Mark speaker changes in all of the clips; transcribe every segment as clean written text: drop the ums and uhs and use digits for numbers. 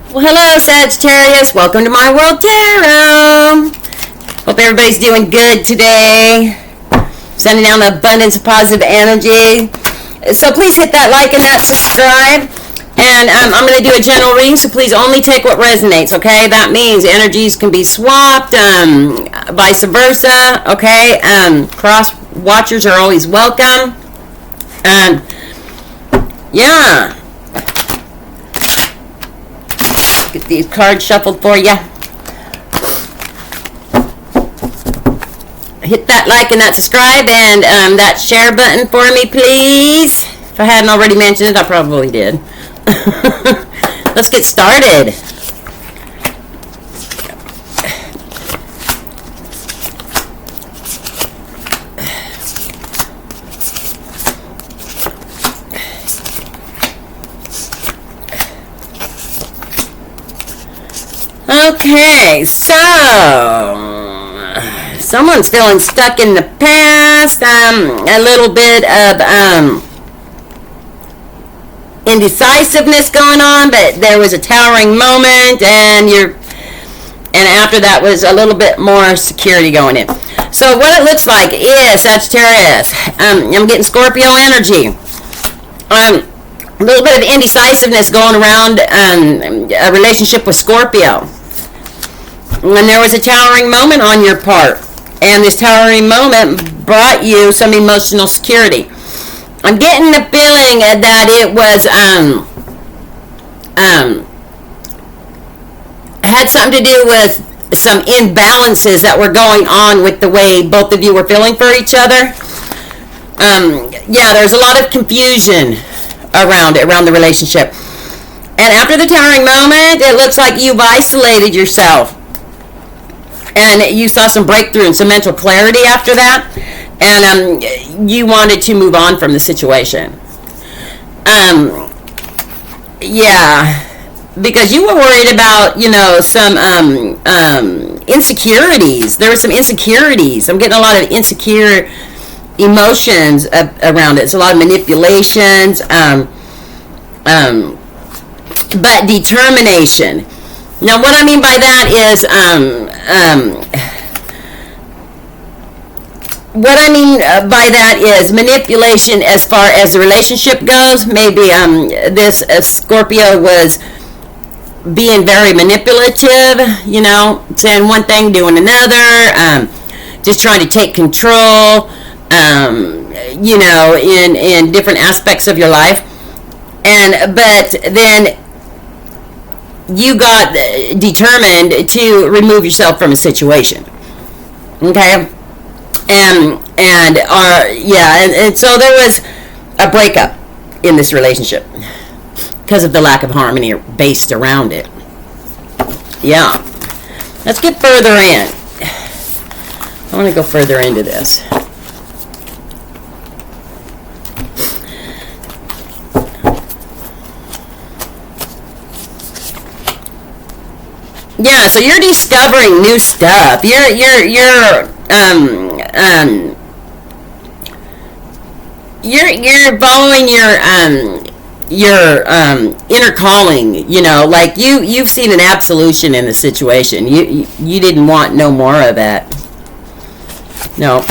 Speaker 1: Well, hello, Sagittarius. Welcome to my world tarot. Hope everybody's doing good today. Sending out an abundance of positive energy. So please hit that like and that subscribe. And I'm going to do a general reading, so please only take what resonates, okay? That means energies can be swapped, vice versa, okay? Cross watchers are always welcome. Yeah. Get these cards shuffled for you. Hit that like and that subscribe and that share button for me, please. If I hadn't already mentioned it, I probably did. Let's get started. Okay, so someone's feeling stuck in the past, a little bit of indecisiveness going on, but there was a towering moment, and after that was a little bit more security going in. So what it looks like is Sagittarius. I'm getting Scorpio energy. A little bit of indecisiveness going around a relationship with Scorpio. And there was a towering moment on your part, and this towering moment brought you some emotional security. I'm getting the feeling that it was had something to do with some imbalances that were going on with the way both of you were feeling for each other. Yeah, there's a lot of confusion around the relationship. And after the towering moment, it looks like you've isolated yourself. And you saw some breakthrough and some mental clarity after that. And you wanted to move on from the situation. Yeah. Because you were worried about, some insecurities. There were some insecurities. I'm getting a lot of insecure emotions around it. It's a lot of manipulations. But determination. Now, what I mean by that is, manipulation as far as the relationship goes. Maybe this Scorpio was being very manipulative, saying one thing, doing another, just trying to take control, in different aspects of your life. But then you got determined to remove yourself from a situation. Okay? And so there was a breakup in this relationship because of the lack of harmony based around it. Yeah. Let's get further in. I want to go further into this. Yeah, so you're discovering new stuff. You're following your inner calling. Like you've seen an absolution in the situation. You didn't want no more of that. No.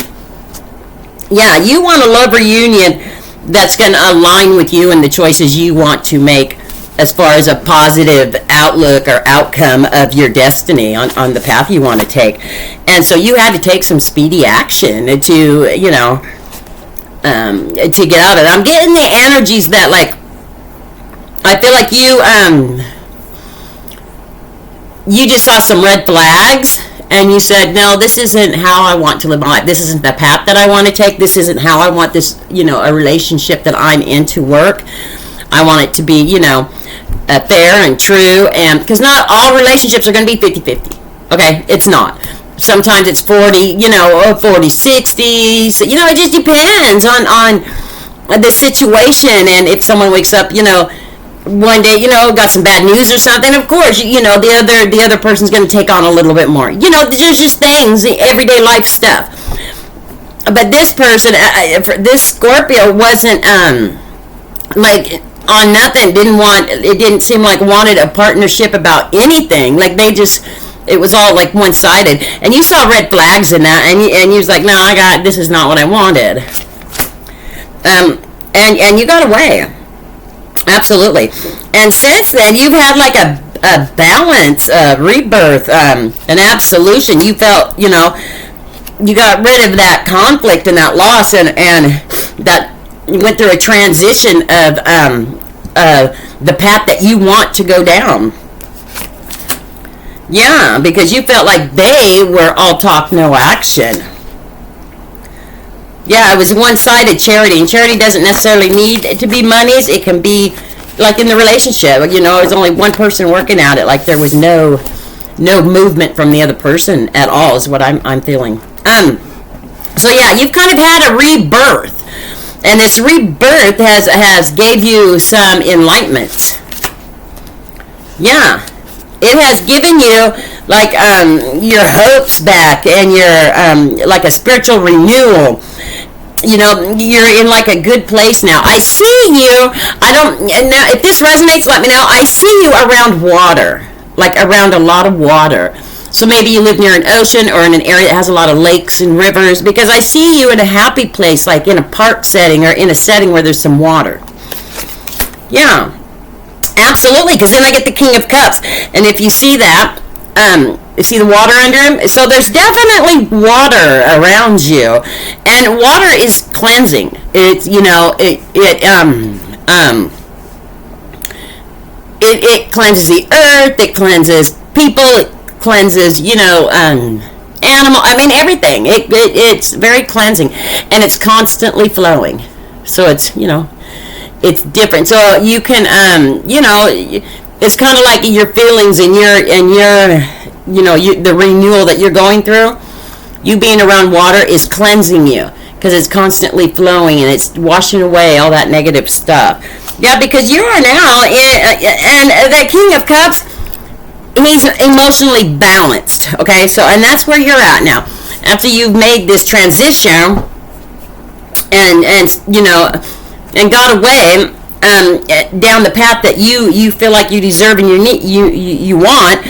Speaker 1: Yeah, you want a love reunion that's going to align with you and the choices you want to make as far as a positive outlook or outcome of your destiny on the path you want to take. And so you had to take some speedy action to get out of it. I'm getting the energies that, like, I feel like you just saw some red flags and you said, no, this isn't how I want to live my life. This isn't the path that I want to take. This isn't how I want this, a relationship that I'm in to work. I want it to be, fair and true, and because not all relationships are going to be 50-50. Okay, it's not. Sometimes it's 40, 40-60. So, it just depends on the situation. And if someone wakes up, one day, got some bad news or something, of course, the other person's going to take on a little bit more. There's just things, everyday life stuff. But this person, this Scorpio wasn't, on nothing, it didn't seem like wanted a partnership about anything. Like they just, it was all like one-sided. And you saw red flags in that, and you was like, no, this is not what I wanted. And you got away. Absolutely. And since then, you've had like a balance, a rebirth, an absolution. You felt, you got rid of that conflict and that loss, and that you went through a transition of the path that you want to go down. Yeah, because you felt like they were all talk, no action. Yeah, it was one-sided charity, and charity doesn't necessarily need to be monies. It can be like in the relationship, there's only one person working at it. Like there was no movement from the other person at all, is what I'm feeling. So yeah, you've kind of had a rebirth, and this rebirth has gave you some enlightenment. Yeah, it has given you like your hopes back, and your like a spiritual renewal. You're in like a good place now. I see you. Now if this resonates, let me know. I see you around water, like around a lot of water. So maybe you live near an ocean or in an area that has a lot of lakes and rivers, because I see you in a happy place, like in a park setting or in a setting where there's some water. Yeah, absolutely, because then I get the King of Cups. And if you see that, you see the water under him? So there's definitely water around you. And water is cleansing. It's, it cleanses the earth, it cleanses people, it cleanses, animal, everything. It's very cleansing, and it's constantly flowing. So it's, it's different. So you can, it's kind of like your feelings and the renewal that you're going through. You being around water is cleansing you, because it's constantly flowing and it's washing away all that negative stuff. Yeah, because you are now and the King of Cups, he's emotionally balanced. Okay, so and that's where you're at now. After you've made this transition and got away down the path that you feel like you deserve and you want,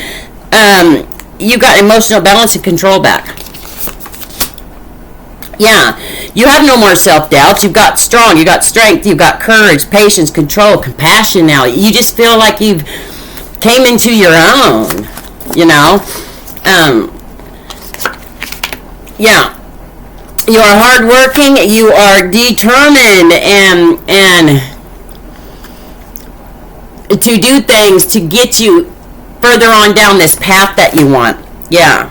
Speaker 1: you got emotional balance and control back. Yeah, you have no more self-doubts. You've got strong, you got strength, you've got courage, patience, control, compassion now. You just feel like you've came into your own, yeah. You are hardworking, you are determined and to do things to get you further on down this path that you want. Yeah.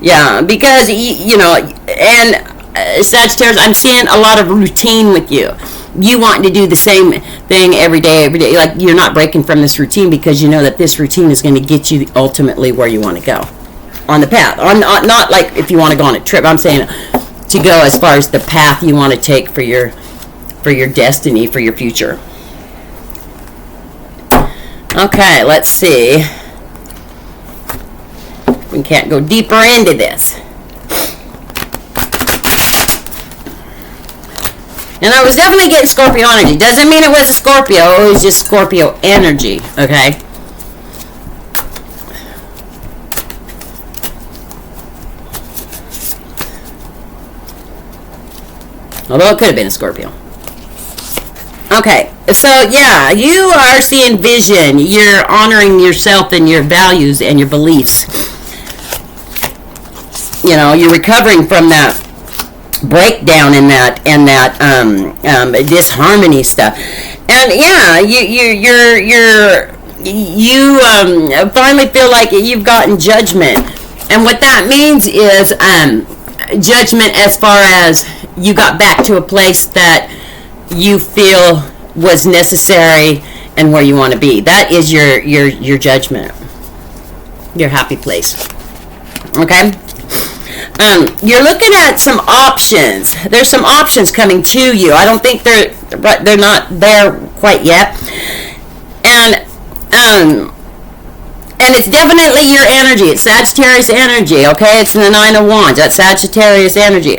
Speaker 1: Yeah, because, and Sagittarius, I'm seeing a lot of routine with you. You want to do the same thing every day. Like, you're not breaking from this routine, because you know that this routine is going to get you ultimately where you want to go on the path. Not like if you want to go on a trip. I'm saying to go as far as the path you want to take for your destiny, for your future. Okay, let's see. We can't go deeper into this. And I was definitely getting Scorpio energy. Doesn't mean it was a Scorpio. It was just Scorpio energy. Okay? Although it could have been a Scorpio. Okay. So, yeah. You are seeing vision. You're honoring yourself and your values and your beliefs. You're recovering from that breakdown and that disharmony stuff. And yeah, you finally feel like you've gotten judgment. And what that means is judgment as far as you got back to a place that you feel was necessary and where you want to be. That is your judgment. Your happy place. Okay? You're looking at some options. There's some options coming to you. I don't think they're not there quite yet. And it's definitely your energy. It's Sagittarius energy, okay? It's the Nine of Wands. That's Sagittarius energy.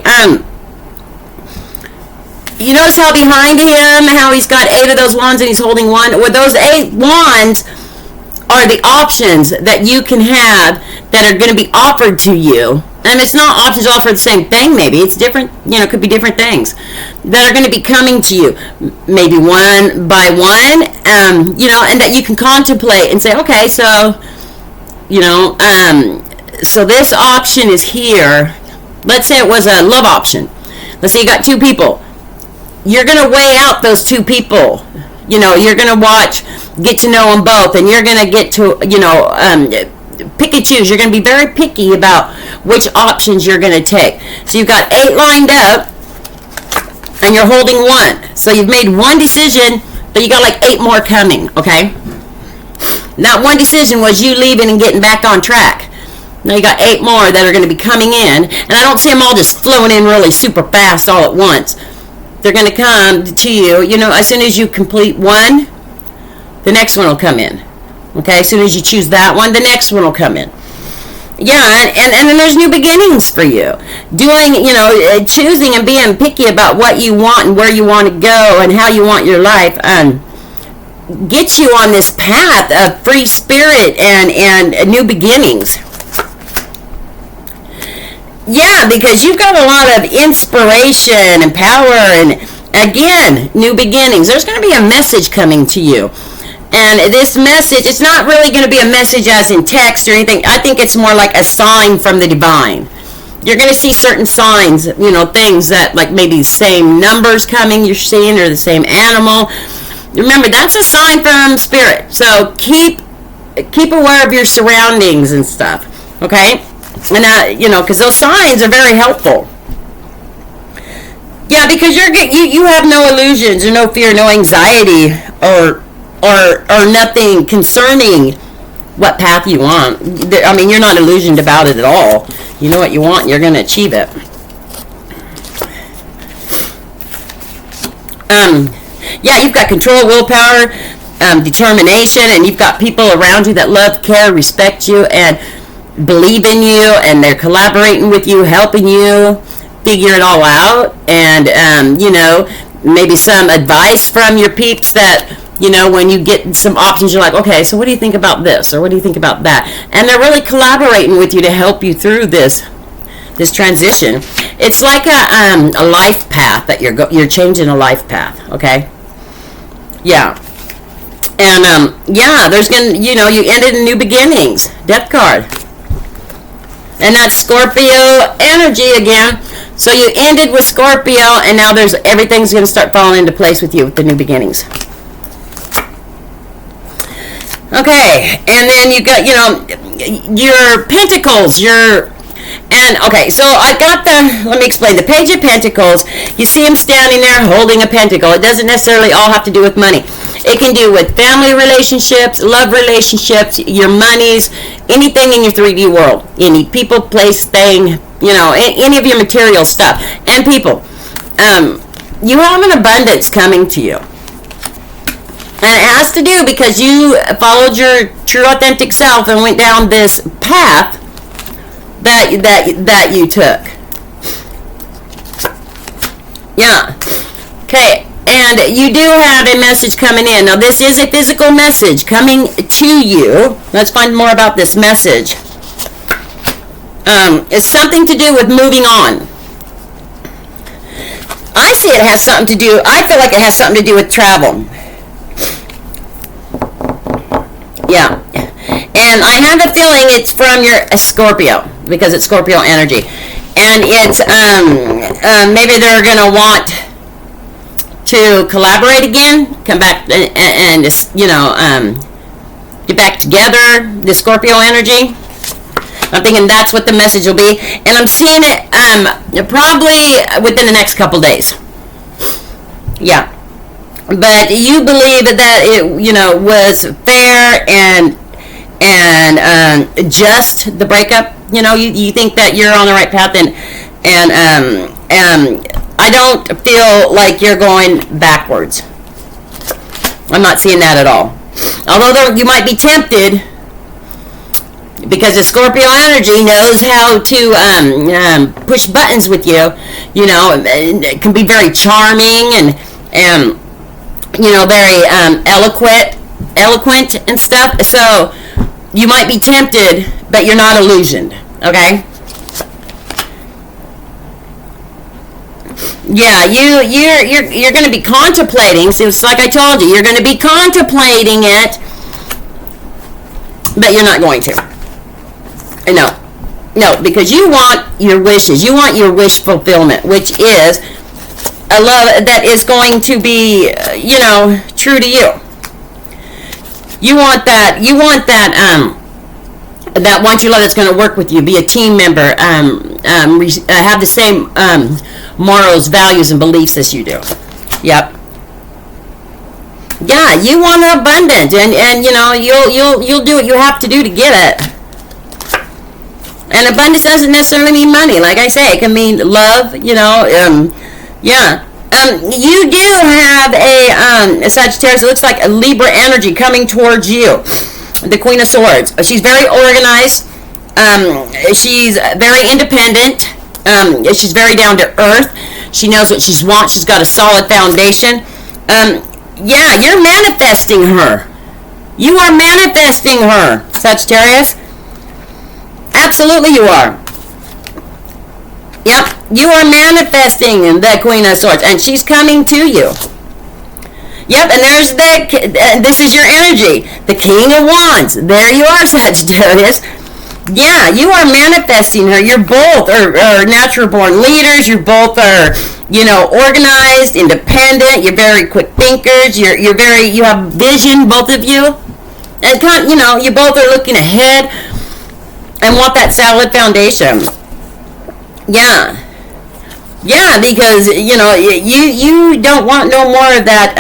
Speaker 1: you notice how behind him, how he's got 8 of those wands and he's holding one? Well, those 8 wands are the options that you can have that are going to be offered to you. And it's not options offered the same thing, maybe. It's different, it could be different things that are going to be coming to you, maybe one by one, and that you can contemplate and say, okay, so, so this option is here. Let's say it was a love option. Let's say you got 2 people. You're going to weigh out those 2 people. You're going to get to know them both, and you're going to get to, pick and choose. You're going to be very picky about which options you're going to take. So you've got 8 lined up, and you're holding 1. So you've made one decision, but you got like 8 more coming, okay? That one decision was you leaving and getting back on track. Now you got 8 more that are going to be coming in, and I don't see them all just flowing in really super fast all at once. They're going to come to you, as soon as you complete one, the next one will come in. Okay, as soon as you choose that one, the next one will come in. Yeah, and then there's new beginnings for you. Doing, choosing and being picky about what you want and where you want to go and how you want your life gets you on this path of free spirit and new beginnings. Yeah, because you've got a lot of inspiration and power and, again, new beginnings. There's going to be a message coming to you. And this message, it's not really going to be a message as in text or anything. I think it's more like a sign from the divine. You're going to see certain signs, things that, like maybe the same numbers coming you're seeing or the same animal. Remember, that's a sign from spirit. So keep aware of your surroundings and stuff, okay? And, because those signs are very helpful. Yeah, because you have no illusions or no fear, no anxiety or nothing concerning what path you want. I mean, you're not illusioned about it at all. You know what you want, and you're going to achieve it. Yeah, you've got control, willpower, determination, and you've got people around you that love, care, respect you, and believe in you, and they're collaborating with you, helping you figure it all out, and, maybe some advice from your peeps that, when you get some options, you're like, okay, so what do you think about this? Or what do you think about that? And they're really collaborating with you to help you through this transition. It's like a life path that you're changing a life path, okay? Yeah. And, there's going to, you ended in new beginnings. Death card. And that's Scorpio energy again. So you ended with Scorpio, and now everything's going to start falling into place with you with the new beginnings. Okay, and then you got, your pentacles, okay, so I got let me explain, the Page of Pentacles. You see him standing there holding a pentacle. It doesn't necessarily all have to do with money. It can do with family relationships, love relationships, your monies, anything in your 3D world, any people, place, thing, any of your material stuff, and people. You have an abundance coming to you. And it has to do because you followed your true authentic self and went down this path that you took. Yeah. Okay. And you do have a message coming in. Now, this is a physical message coming to you. Let's find more about this message. It's something to do with moving on. I see it has something to do, I feel like it has something to do with travel. Yeah. And I have a feeling it's from your Scorpio, because it's Scorpio energy. And it's, maybe they're going to want to collaborate again, come back and get back together, the Scorpio energy. I'm thinking that's what the message will be. And I'm seeing it probably within the next couple days. Yeah. But you believe that it, was fair and just the breakup. You think that you're on the right path, and I don't feel like you're going backwards. I'm not seeing that at all. Although you might be tempted because the Scorpio energy knows how to push buttons with you. You know, it can be very charming and you know, very eloquent and stuff. So you might be tempted, but you're not illusioned. Okay. Yeah, you're going to be contemplating. So it's like I told you, you're going to be contemplating it, but you're not going to. No, because you want your wishes. You want your wish fulfillment, which is a love that is going to be, you know, true to you. You want that. You want that. That want your love that's going to work with you, be a team member, have the same morals, values, and beliefs as you do. Yep. Yeah, you want abundance, and you know you'll do what you have to do to get it. And abundance doesn't necessarily mean money. Like I say, it can mean love. You know, yeah. You do have a Sagittarius. It looks like a Libra energy coming towards you. The Queen of Swords. She's very organized. She's very independent. She's very down to earth. She knows what she wants. She's got a solid foundation. Yeah, you're manifesting her. You are manifesting her, Sagittarius. Absolutely you are. Yep, you are manifesting the Queen of Swords, and she's coming to you. Yep, and there's this is your energy, the King of Wands. There you are, Sagittarius. Yeah, you are manifesting her. You're both are natural born leaders. You both are, you know, organized, independent. You're very quick thinkers. You have vision, both of you. And you know, you both are looking ahead and want that solid foundation. Yeah. Yeah, because, you know, you don't want no more of that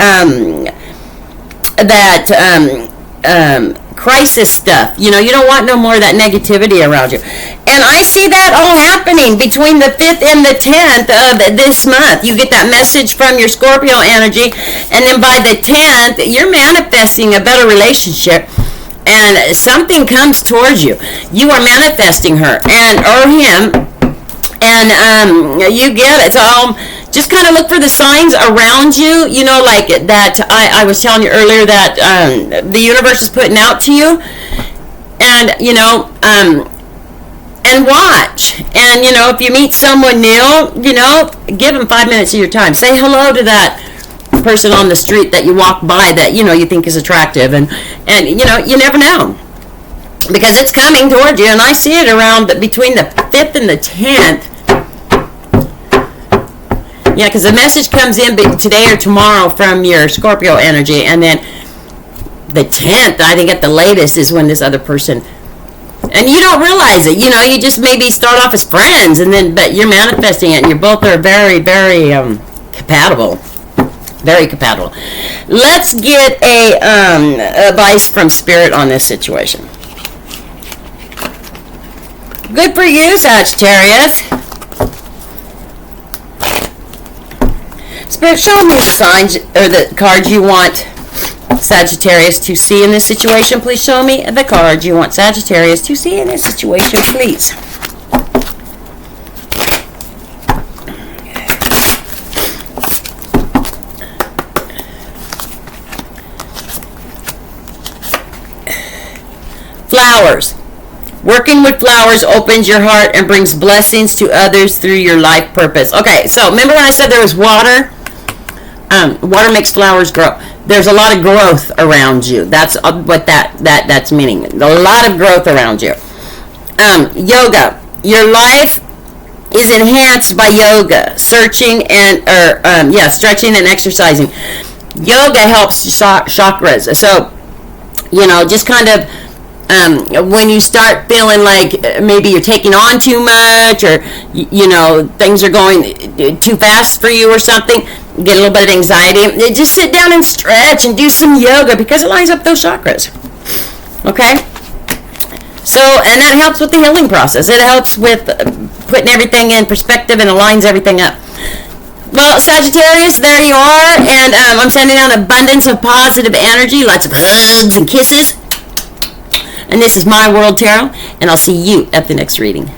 Speaker 1: crisis stuff. You know, you don't want no more of that negativity around you. And I see that all happening between the 5th and the 10th of this month. You get that message from your Scorpio energy, and then by the 10th, you're manifesting a better relationship, and something comes towards you. You are manifesting her or him, and you get it. So just kind of look for the signs around you, you know, like that I was telling you earlier that the universe is putting out to you. And, you know, and watch. And, you know, if you meet someone new, you know, give them 5 minutes of your time. Say hello to that person on the street that you walk by that, you know, you think is attractive. And you know, you never know. Because it's coming towards you. And I see it around between the 5th and the 10th. Yeah, because the message comes in today or tomorrow from your Scorpio energy, and then the 10th, I think at the latest, is when this other person, and you don't realize it. You know, you just maybe start off as friends, and then but you're manifesting it, and you both are very, very compatible. Very compatible. Let's get a advice from Spirit on this situation. Good for you, Sagittarius. Spirit, show me the signs or the cards you want Sagittarius to see in this situation. Please show me the cards you want Sagittarius to see in this situation, please. Flowers. Working with flowers opens your heart and brings blessings to others through your life purpose. Okay, so remember when I said there was water? Water makes flowers grow. There's a lot of growth around you. That's what that's meaning. A lot of growth around you. Yoga. Your life is enhanced by yoga, stretching and exercising. Yoga helps chakras. So, you know, just kind of when you start feeling like maybe you're taking on too much, or you know things are going too fast for you or something, get a little bit of anxiety, just sit down and stretch and do some yoga because it lines up those chakras. Okay? So, and that helps with the healing process. It helps with putting everything in perspective and aligns everything up. Well, Sagittarius, there you are, and I'm sending out abundance of positive energy, lots of hugs and kisses. And this is My World Tarot, and I'll see you at the next reading.